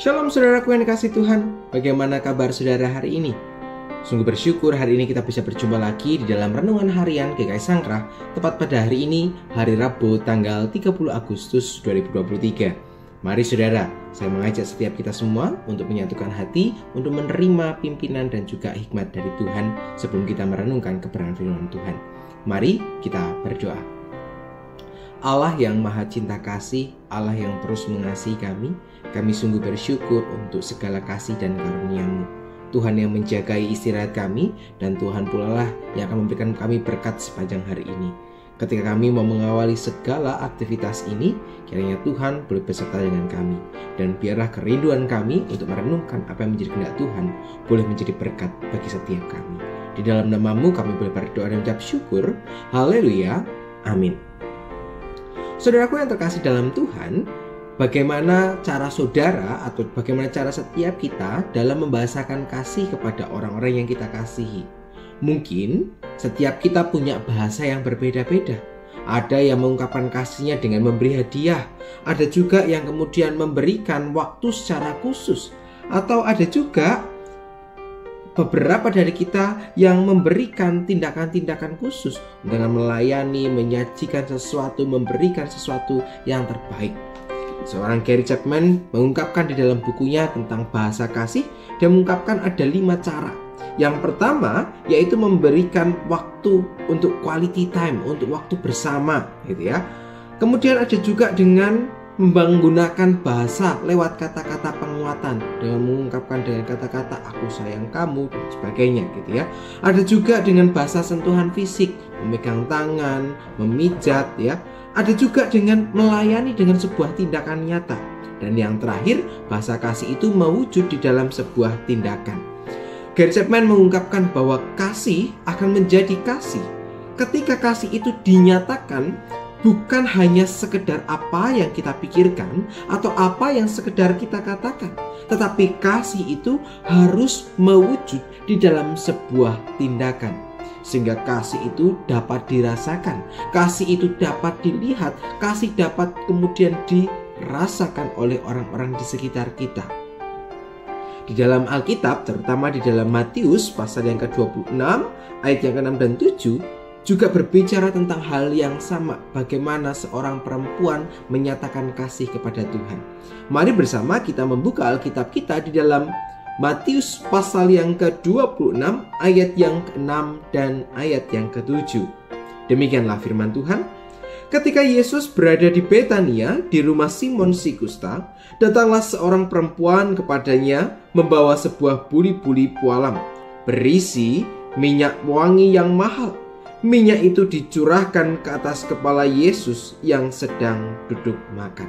Shalom saudaraku yang dikasih Tuhan. Bagaimana kabar saudara hari ini? Sungguh bersyukur hari ini kita bisa berjumpa lagi di dalam Renungan Harian GKI Sangkrah. Tepat pada hari ini, hari Rabu tanggal 30 Agustus 2023. Mari saudara, saya mengajak setiap kita semua untuk menyatukan hati, untuk menerima pimpinan dan juga hikmat dari Tuhan sebelum kita merenungkan kebenaran firman Tuhan. Mari kita berdoa. Allah yang maha cinta kasih, Allah yang terus mengasihi kami sungguh bersyukur untuk segala kasih dan karunia-Mu. Tuhan yang menjagai istirahat kami, dan Tuhan pula lah yang akan memberikan kami berkat sepanjang hari ini. Ketika kami mau mengawali segala aktivitas ini, kiranya Tuhan boleh beserta dengan kami. Dan biarlah kerinduan kami untuk merenungkan apa yang menjadi kehendak Tuhan boleh menjadi berkat bagi setiap kami. Di dalam nama-Mu kami boleh berdoa dan mengucap syukur. Haleluya. Amin. Saudaraku yang terkasih dalam Tuhan, bagaimana cara saudara atau bagaimana cara setiap kita dalam membahasakan kasih kepada orang-orang yang kita kasihi? Mungkin setiap kita punya bahasa yang berbeda-beda. Ada yang mengungkapkan kasihnya dengan memberi hadiah, ada juga yang kemudian memberikan waktu secara khusus, atau ada juga beberapa dari kita yang memberikan tindakan-tindakan khusus dengan melayani, menyajikan sesuatu, memberikan sesuatu yang terbaik. Seorang Gary Chapman mengungkapkan di dalam bukunya tentang bahasa kasih, dia mengungkapkan ada 5 cara. Yang pertama yaitu memberikan waktu untuk quality time, untuk waktu bersama, gitu ya. Kemudian ada juga dengan menggunakan bahasa lewat kata-kata penguatan, dengan mengungkapkan dengan kata-kata aku sayang kamu dan sebagainya, gitu ya. Ada juga dengan bahasa sentuhan fisik, memegang tangan, memijat, ya. Ada juga dengan melayani dengan sebuah tindakan nyata. Dan yang terakhir, bahasa kasih itu mewujud di dalam sebuah tindakan. Gary Chapman mengungkapkan bahwa kasih akan menjadi kasih ketika kasih itu dinyatakan, bukan hanya sekedar apa yang kita pikirkan atau apa yang sekedar kita katakan, tetapi kasih itu harus mewujud di dalam sebuah tindakan. Sehingga kasih itu dapat dirasakan, kasih itu dapat dilihat, kasih dapat kemudian dirasakan oleh orang-orang di sekitar kita. Di dalam Alkitab, terutama di dalam Matius pasal yang ke-26 ayat yang ke-6 dan 7, juga berbicara tentang hal yang sama, bagaimana seorang perempuan menyatakan kasih kepada Tuhan. Mari bersama kita membuka Alkitab kita di dalam Matius pasal yang ke-26 ayat yang ke-6 dan ayat yang ke-7. Demikianlah firman Tuhan. Ketika Yesus berada di Betania, di rumah Simon si Kusta, datanglah seorang perempuan kepadanya membawa sebuah buli-buli pualam berisi minyak wangi yang mahal. Minyak itu dicurahkan ke atas kepala Yesus yang sedang duduk makan.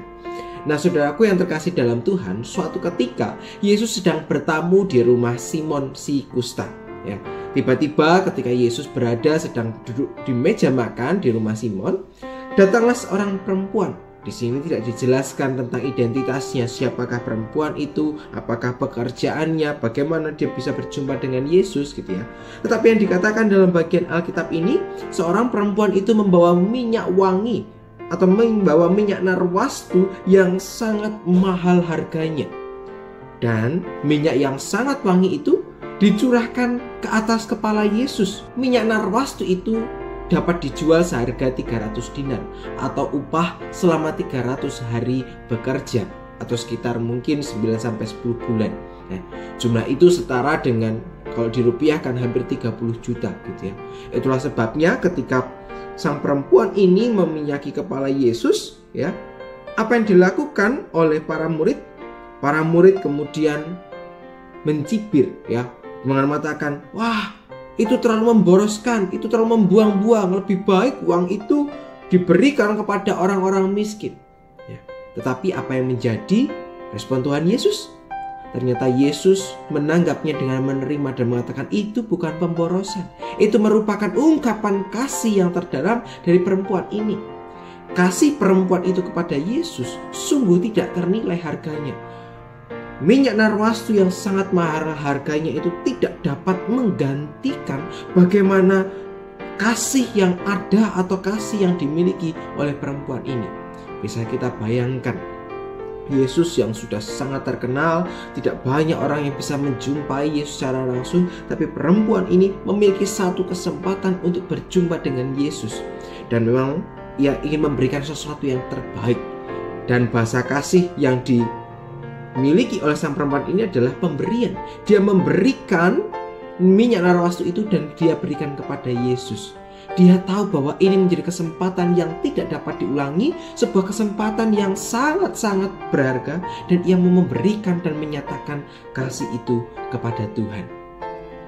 Nah, saudaraku yang terkasih dalam Tuhan, suatu ketika Yesus sedang bertamu di rumah Simon si Kusta. Ya, tiba-tiba ketika Yesus berada sedang duduk di meja makan di rumah Simon, datanglah seorang perempuan. Di sini tidak dijelaskan tentang identitasnya, siapakah perempuan itu, apakah pekerjaannya, bagaimana dia bisa berjumpa dengan Yesus, gitu ya. Tetapi yang dikatakan dalam bagian Alkitab ini, seorang perempuan itu membawa minyak wangi atau membawa minyak narwastu yang sangat mahal harganya. Dan minyak yang sangat wangi itu dicurahkan ke atas kepala Yesus. Minyak narwastu itu dapat dijual seharga 300 dinar atau upah selama 300 hari bekerja atau sekitar mungkin 9-10 bulan. Nah, jumlah itu setara dengan kalau dirupiahkan hampir 30 juta, gitu ya. Itulah sebabnya ketika sang perempuan ini meminyaki kepala Yesus, ya, apa yang dilakukan oleh para murid? Para murid kemudian mencibir, ya, mengatakan, wah, itu terlalu memboroskan, itu terlalu membuang-buang. Lebih baik uang itu diberikan kepada orang-orang miskin. Ya. Tetapi apa yang menjadi respon Tuhan Yesus? Ternyata Yesus menanggapnya dengan menerima dan mengatakan itu bukan pemborosan. Itu merupakan ungkapan kasih yang terdalam dari perempuan ini. Kasih perempuan itu kepada Yesus sungguh tidak ternilai harganya. Minyak narwastu yang sangat mahal harganya itu tidak dapat menggantikan bagaimana kasih yang ada atau kasih yang dimiliki oleh perempuan ini. Bisa kita bayangkan Yesus yang sudah sangat terkenal, tidak banyak orang yang bisa menjumpai Yesus secara langsung, tapi perempuan ini memiliki satu kesempatan untuk berjumpa dengan Yesus. Dan memang ia ingin memberikan sesuatu yang terbaik. Dan bahasa kasih yang dimiliki oleh sang perempuan ini adalah pemberian. Dia memberikan minyak narwastu itu dan dia berikan kepada Yesus. Dia tahu bahwa ini menjadi kesempatan yang tidak dapat diulangi, sebuah kesempatan yang sangat-sangat berharga, dan ia mau memberikan dan menyatakan kasih itu kepada Tuhan.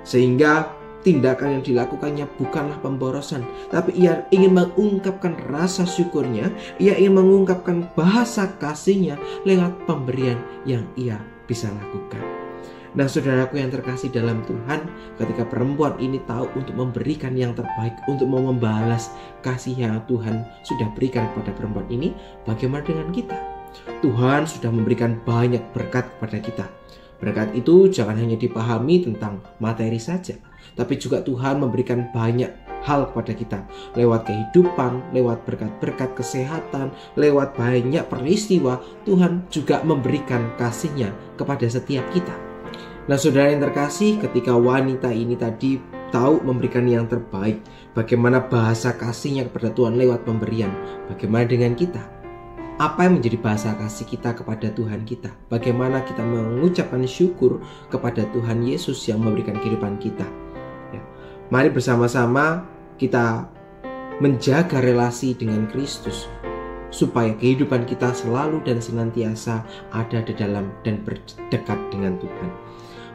Sehingga tindakan yang dilakukannya bukanlah pemborosan, tapi ia ingin mengungkapkan rasa syukurnya, ia ingin mengungkapkan bahasa kasihnya lewat pemberian yang ia bisa lakukan. Nah, saudaraku yang terkasih dalam Tuhan, ketika perempuan ini tahu untuk memberikan yang terbaik, untuk mau membalas kasih yang Tuhan sudah berikan kepada perempuan ini, bagaimana dengan kita? Tuhan sudah memberikan banyak berkat kepada kita. Berkat itu jangan hanya dipahami tentang materi saja, tapi juga Tuhan memberikan banyak hal kepada kita lewat kehidupan, lewat berkat-berkat kesehatan, lewat banyak peristiwa. Tuhan juga memberikan kasih-Nya kepada setiap kita. Nah, saudara yang terkasih, ketika wanita ini tadi tahu memberikan yang terbaik, bagaimana bahasa kasihnya kepada Tuhan lewat pemberian, bagaimana dengan kita? Apa yang menjadi bahasa kasih kita kepada Tuhan kita? Bagaimana kita mengucapkan syukur kepada Tuhan Yesus yang memberikan kehidupan kita? Ya. Mari bersama-sama kita menjaga relasi dengan Kristus, supaya kehidupan kita selalu dan senantiasa ada di dalam dan berdekat dengan Tuhan.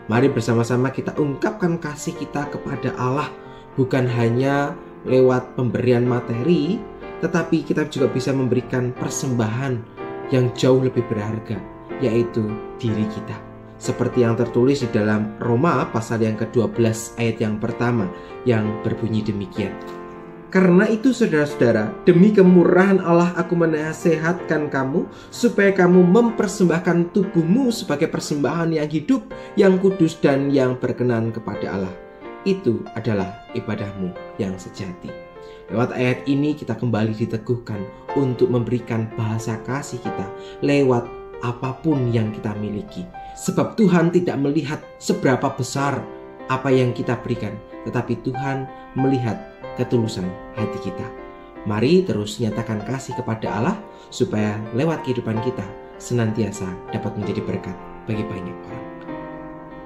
Mari bersama-sama kita ungkapkan kasih kita kepada Allah, bukan hanya lewat pemberian materi, tetapi kita juga bisa memberikan persembahan yang jauh lebih berharga, yaitu diri kita. Seperti yang tertulis di dalam Roma pasal yang ke-12 ayat yang pertama, yang berbunyi demikian. Karena itu saudara-saudara, demi kemurahan Allah aku menasehatkan kamu, supaya kamu mempersembahkan tubuhmu sebagai persembahan yang hidup, yang kudus dan yang berkenan kepada Allah. Itu adalah ibadahmu yang sejati. Lewat ayat ini kita kembali diteguhkan untuk memberikan bahasa kasih kita lewat apapun yang kita miliki. Sebab Tuhan tidak melihat seberapa besar apa yang kita berikan, tetapi Tuhan melihat ketulusan hati kita. Mari terus nyatakan kasih kepada Allah, supaya lewat kehidupan kita senantiasa dapat menjadi berkat bagi banyak orang.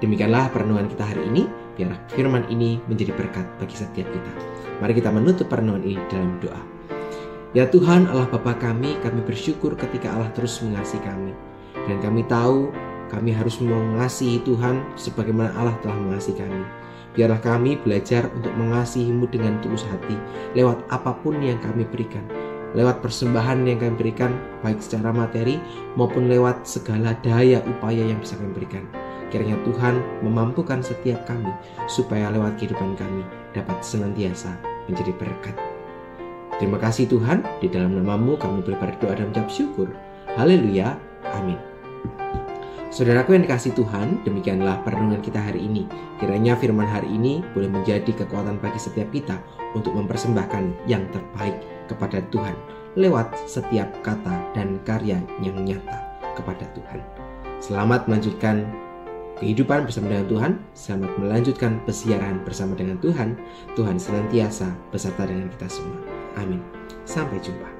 Demikianlah perenungan kita hari ini. Biarlah firman ini menjadi berkat bagi setiap kita. Mari kita menutup perenungan ini dalam doa. Ya Tuhan Allah Bapa kami bersyukur ketika Allah terus mengasihi kami. Dan kami tahu kami harus mengasihi Tuhan sebagaimana Allah telah mengasihi kami. Biarlah kami belajar untuk mengasihi-Mu dengan tulus hati lewat apapun yang kami berikan, lewat persembahan yang kami berikan, baik secara materi maupun lewat segala daya upaya yang bisa kami berikan. Kiranya Tuhan memampukan setiap kami supaya lewat kehidupan kami dapat senantiasa menjadi berkat. Terima kasih Tuhan, di dalam nama-Mu kami boleh berdoa dan mengucap syukur. Haleluya, amin. Saudaraku yang dikasihi Tuhan, demikianlah perenungan kita hari ini. Kiranya firman hari ini boleh menjadi kekuatan bagi setiap kita untuk mempersembahkan yang terbaik kepada Tuhan lewat setiap kata dan karya yang nyata kepada Tuhan. Selamat melanjutkan kehidupan bersama dengan Tuhan. Selamat melanjutkan pesiaran bersama dengan Tuhan. Tuhan senantiasa beserta dengan kita semua. Amin. Sampai jumpa.